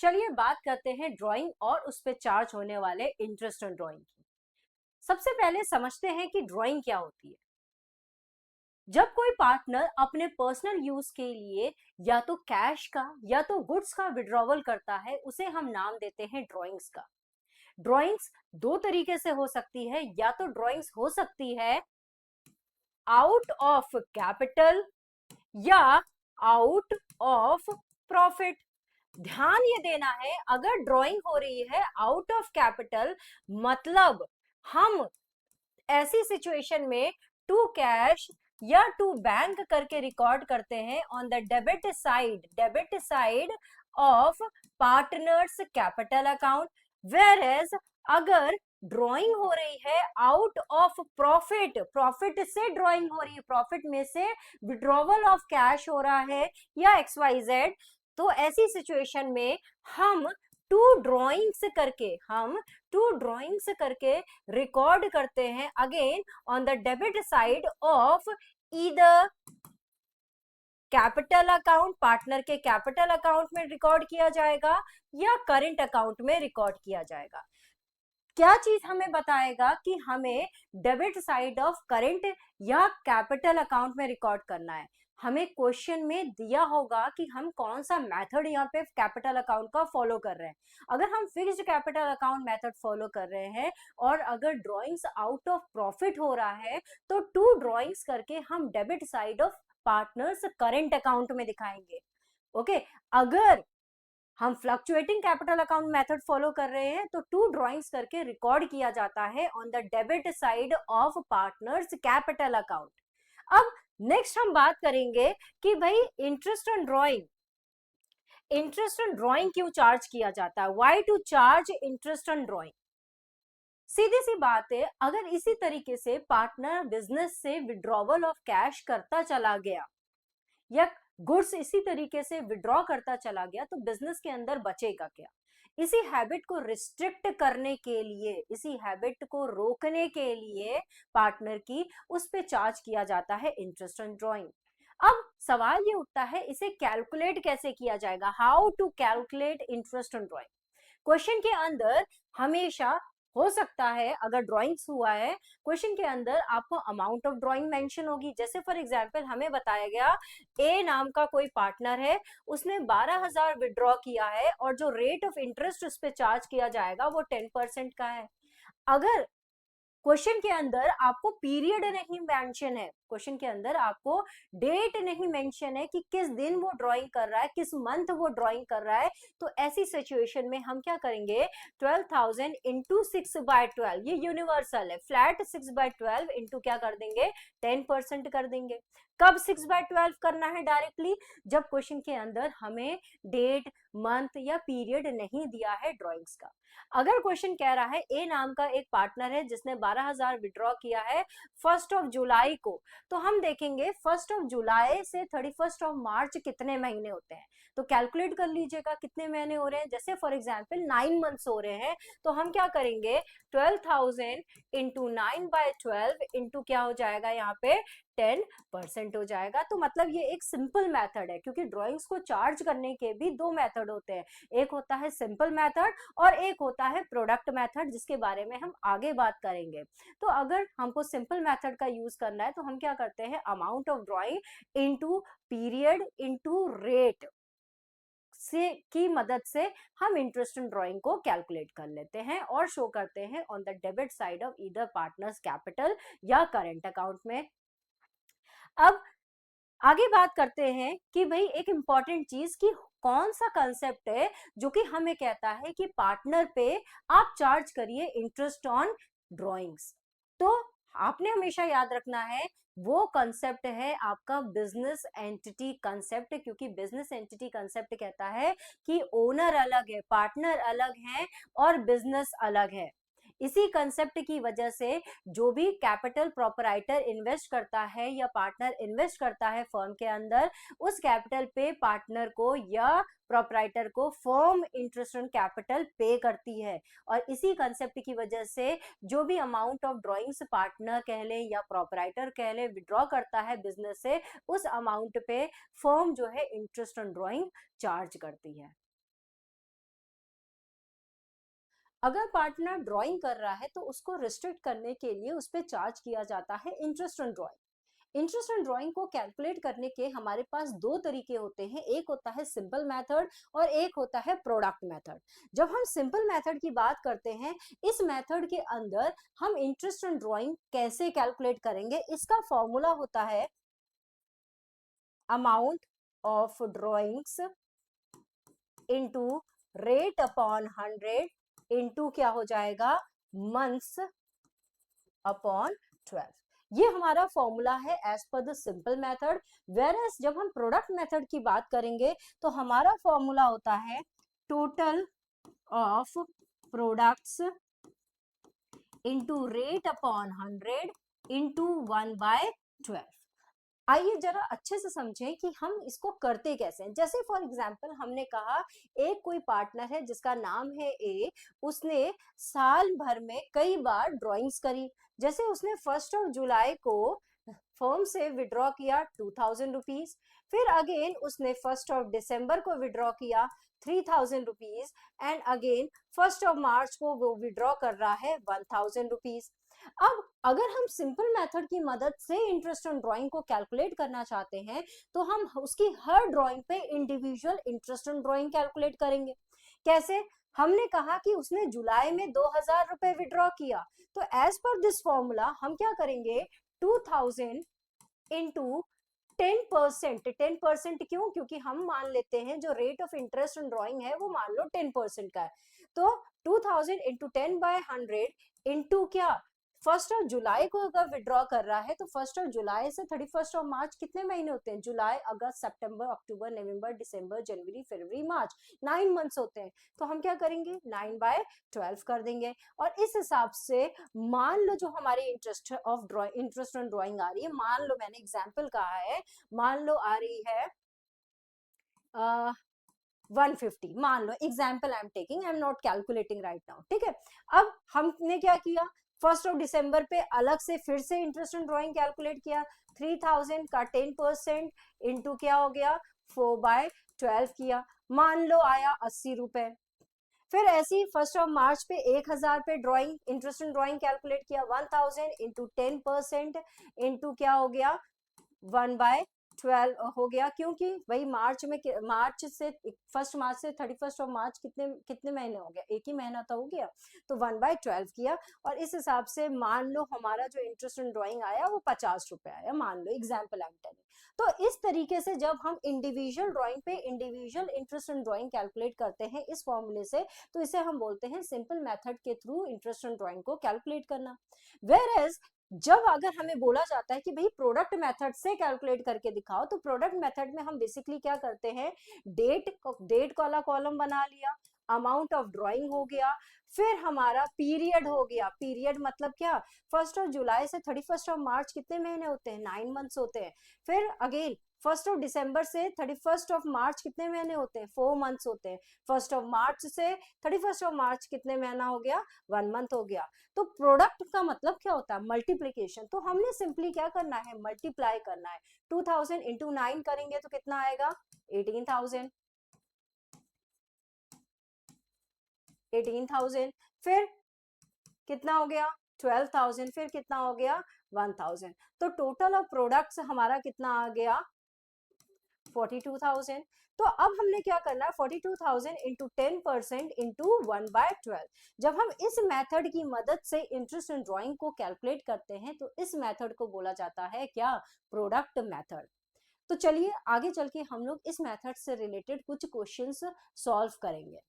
चलिए बात करते हैं ड्राइंग और उस पे चार्ज होने वाले इंटरेस्ट ऑन ड्राइंग की। सबसे पहले समझते हैं कि ड्राइंग क्या होती है। जब कोई पार्टनर अपने पर्सनल यूज के लिए या तो कैश का या तो गुड्स का विड्रॉवल करता है, उसे हम नाम देते हैं ड्राइंग्स का। ड्राइंग्स दो तरीके से हो सकती है, या तो ड्राइंग्स हो सकती है आउट ऑफ कैपिटल या आउट ऑफ प्रॉफिट। ध्यान ये देना है, अगर ड्राइंग हो रही है आउट ऑफ कैपिटल, मतलब हम ऐसी सिचुएशन में टू कैश या टू बैंक करके रिकॉर्ड करते हैं on the debit side of partners capital account. Whereas अगर ड्राइंग हो रही है आउट ऑफ प्रॉफिट, प्रॉफिट से ड्राइंग हो रही है, प्रॉफिट में से विड्रॉवल ऑफ कैश हो रहा है या XYZ, तो ऐसी सिचुएशन में हम टू ड्राइंग्स करके रिकॉर्ड करते हैं again on the debit side of either capital account, partner के कैपिटल अकाउंट में रिकॉर्ड किया जाएगा या करेंट अकाउंट में रिकॉर्ड किया जाएगा। क्या चीज हमें बताएगा कि हमें डेबिट साइड ऑफ करेंट या कैपिटल अकाउंट में रिकॉर्ड करना है। हमें क्वेश्चन में दिया होगा कि हम कौन सा मेथड यहाँ पे कैपिटल अकाउंट का फॉलो कर रहे हैं। अगर हम fixed capital account method follow कर रहे हैं और अगर ड्राइंग्स आउट ऑफ प्रॉफिट हो रहा है, तो टू ड्राइंग्स करके हम debit side of partners current account में दिखाएंगे। ओके, अगर हम fluctuating capital account method follow कर रहे हैं तो टू ड्राइंग्स करके रिकॉर्ड किया जाता है on the debit side of partners capital account. अब नेक्स्ट हम बात करेंगे कि भाई इंटरेस्ट ऑन ड्राइंग क्यों चार्ज किया जाता है, why to charge interest on drawing. सीधी सी बात है, अगर इसी तरीके से पार्टनर बिजनेस से विड्रॉवल ऑफ कैश करता चला गया या गुड्स इसी तरीके से विड्रॉ करता चला गया, तो बिजनेस के अंदर बचेगा क्या। इसी हैबिट को रिस्ट्रिक्ट करने के लिए, इसी हैबिट को रोकने के लिए पार्टनर की उस पे चार्ज किया जाता है इंटरेस्ट ऑन ड्राइंग। अब सवाल ये उठता है, इसे कैलकुलेट कैसे किया जाएगा, how to calculate interest on drawing. Question के अंदर हमेशा हो सकता है, अगर ड्राइंग्स हुआ है, क्वेश्चन के अंदर आपको अमाउंट ऑफ ड्राइंग मेंशन होगी। जैसे फॉर एग्जांपल हमें बताया गया ए नाम का कोई पार्टनर है, उसने 12,000 विड्रॉ किया है और जो रेट ऑफ इंटरेस्ट उस पर चार्ज किया जाएगा वो 10% का है। अगर क्वेश्चन के अंदर आपको पीरियड नहीं मेंशन है, क्वेश्चन के अंदर आपको डेट नहीं मेंशन है कि किस दिन वो ड्राइंग कर रहा है, किस मंथ वो ड्राइंग कर रहा है, तो ऐसी सिचुएशन में हम क्या करेंगे, 12,000 इंटू 6/12, ये यूनिवर्सल है, फ्लैट 6/12 इंटू क्या कर देंगे, 10% कर देंगे। कब 6/12 करना है डायरेक्टली, जब क्वेश्चन के अंदर हमें डेट, मंथ या पीरियड नहीं दिया है ड्राइंग्स का। अगर क्वेश्चन कह रहा है ए नाम का एक पार्टनर है जिसने 12,000 विड्रॉ किया है 1 जुलाई को, तो हम देखेंगे 1 जुलाई से 31 मार्च कितने महीने होते हैं, तो कैलकुलेट कर लीजिएगा कितने महीने हो रहे हैं। जैसे फॉर एग्जांपल 9 मंथ्स हो रहे हैं, तो हम क्या करेंगे, 12,000 इंटू 9/12 इंटू क्या हो जाएगा, यहाँ पे 10% हो जाएगा। तो मतलब ये एक सिंपल मेथड है, क्योंकि ड्राइंग्स को चार्ज करने के भी दो मेथड होते हैं, एक होता है सिंपल मेथड और एक होता है प्रोडक्ट मेथड, जिसके बारे में हम आगे बात करेंगे। तो अगर हमको सिंपल मेथड का यूज करना है तो हम क्या करते हैं, amount of drawing into period into rate से की मदद से हम इंटरेस्ट इन ड्राइंग को कैलकुलेट कर लेते हैं और शो करते हैं on the debit side of either partners capital या करेंट अकाउंट में। अब आगे बात करते हैं कि भाई एक इंपॉर्टेंट चीज कि कौन सा कंसेप्ट है जो कि हमें कहता है कि पार्टनर पे आप चार्ज करिए इंटरेस्ट ऑन ड्राइंग्स। तो आपने हमेशा याद रखना है, वो कंसेप्ट है आपका बिजनेस एंटिटी कंसेप्ट, क्योंकि बिजनेस एंटिटी कंसेप्ट कहता है कि ओनर अलग है, पार्टनर अलग है और बिजनेस अलग है। इसी कंसेप्ट की वजह से जो भी कैपिटल प्रोपराइटर इन्वेस्ट करता है या पार्टनर इन्वेस्ट करता है फर्म के अंदर, उस कैपिटल पे पार्टनर को या प्रोपराइटर को फर्म इंटरेस्ट ऑन कैपिटल पे करती है। और इसी कंसेप्ट की वजह से जो भी अमाउंट ऑफ ड्राइंग्स पार्टनर कह ले या प्रोपराइटर कह ले विड्रॉ करता है बिजनेस से, उस अमाउंट पे फर्म जो है इंटरेस्ट ऑन ड्राइंग चार्ज करती है। अगर पार्टनर ड्राइंग कर रहा है तो उसको रिस्ट्रिक्ट करने के लिए उस पर चार्ज किया जाता है interest on drawing. Interest on drawing को कैलकुलेट करने के हमारे पास दो तरीके होते हैं, एक होता है सिंपल मेथड और एक होता है प्रोडक्ट मेथड। जब हम सिंपल मेथड की बात करते हैं, इस मेथड के अंदर हम इंटरेस्ट ऑन ड्राइंग कैसे कैलकुलेट करेंगे, इसका फॉर्मूला होता है amount of drawings into rate upon 100 into क्या हो जाएगा, मंथ्स अपॉन 12। ये हमारा फॉर्मूला है as per the simple method. Whereas जब हम प्रोडक्ट मेथड की बात करेंगे तो हमारा फॉर्मूला होता है total of products into rate upon 100 into 1/12। आइए जरा अच्छे से समझें कि हम इसको करते कैसे हैं। जैसे फॉर एग्जांपल हमने कहा एक कोई पार्टनर है जिसका नाम है ए, उसने साल भर में कई बार ड्राइंग्स करी। जैसे उसने 1 जुलाई को फर्म से विड्रॉ किया 2000 रुपीज, फिर अगेन उसने 1 दिसंबर को विड्रॉ किया 3000 रुपीज, एंड अगेन 1 मार्च को वो विड्रॉ कर रहा है 1000 रुपीज। अब अगर हम सिंपल मेथड की मदद से इंटरेस्ट ऑन ड्राइंग को कैलकुलेट करना चाहते हैं तो हम उसकी हर ड्राइंग पे individual interest on drawing calculate करेंगे। कैसे? हमने कहा कि उसने जुलाई में 2000 रुपए विड्रॉ किया, तो एज पर दिस फॉर्मूला हम क्या करेंगे, 2000 इंटू 10%। 10% क्यों? क्योंकि हम मान लेते हैं जो rate of interest on drawing है वो मान लो 10% का है, तो 2000 इंटू 10/100 इंटू क्या, 1 जुलाई को अगर विड्रॉ कर रहा है तो 1 जुलाई से 31 मार्च कितने महीने होते हैं, जुलाई अगस्त सितंबर अक्टूबर नवंबर दिसंबर जनवरी फरवरी मार्च, 9 मंथ्स होते हैं। तो हम क्या करेंगे, 9/12 कर देंगे। और इस हिसाब से मान लो जो हमारी इंटरेस्ट ऑन ड्राइंग आ रही है, मान लो मैंने एग्जाम्पल कहा है, मान लो आ रही है 150, मान लो example I am taking, I am not calculating right now, ठीक है। अब हमने क्या किया, 1 दिसंबर पे अलग से फिर से इंटरेस्ट ऑन ड्राइंग कैलकुलेट किया, 3000 का 10% इंटू क्या हो गया 4/12 किया, मान लो आया 80 रुपए। फिर ऐसे ही 1 मार्च पे 1000 पे drawing interest on drawing calculate किया, 1000 इंटू 10% इंटू क्या हो गया 1/12 हो गया, क्योंकि वही मार्च से 1 मार्च से 31 मार्च कितने कितने महीने हो गया, एक ही महीना तो हो गया, तो 1/12 किया। और इस हिसाब से मान लो हमारा जो इंटरेस्ट ऑन ड्राइंग आया वो 50 रुपए आया, मान लो एग्जाम्पल आई एम टेलिंग। तो इस तरीके से जब हम इंडिविजुअल ड्राइंग पे individual interest on drawing calculate करते हैं इस फॉर्मूले से, तो इसे हम बोलते हैं सिंपल मेथड के थ्रू इंटरेस्ट ऑन ड्राइंग को कैलकुलेट करना। वेयरएज जब अगर हमें बोला जाता है कि भाई प्रोडक्ट मेथड से कैलकुलेट करके दिखाओ, तो प्रोडक्ट मेथड में हम बेसिकली क्या करते हैं, डेट वाला कॉलम बना लिया, अमाउंट ऑफ ड्राइंग हो गया, फिर हमारा पीरियड हो गया, पीरियड मतलब क्या, 1 जुलाई से 31 मार्च कितने महीने होते हैं, 9 मंथ्स होते हैं। फिर अगेन 1 दिसंबर से 31 मार्च कितने महीने होते हैं, 4 मंथ्स होते हैं। 1 मार्च से 31 मार्च कितने महीना हो गया, 1 मंथ हो गया। तो प्रोडक्ट का मतलब क्या होता है, मल्टीप्लीकेशन। तो हमने सिंपली क्या करना है, मल्टीप्लाई करना है। 2000 इंटू 9 करेंगे तो कितना आएगा, 18,000। 18,000 फिर कितना हो गया 12,000, फिर कितना हो गया 1,000। तो टोटल ऑफ प्रोडक्ट्स हमारा कितना आ गया 42,000। तो अब हमने क्या करना है, 42,000 इंटू 10% इंटू 1/12। जब हम इस मेथड की मदद से इंटरेस्ट इन ड्राइंग को कैलकुलेट करते हैं तो इस मेथड को बोला जाता है क्या, प्रोडक्ट मेथड। तो चलिए आगे चल के हम लोग इस मेथड से रिलेटेड कुछ क्वेश्चंस सॉल्व करेंगे।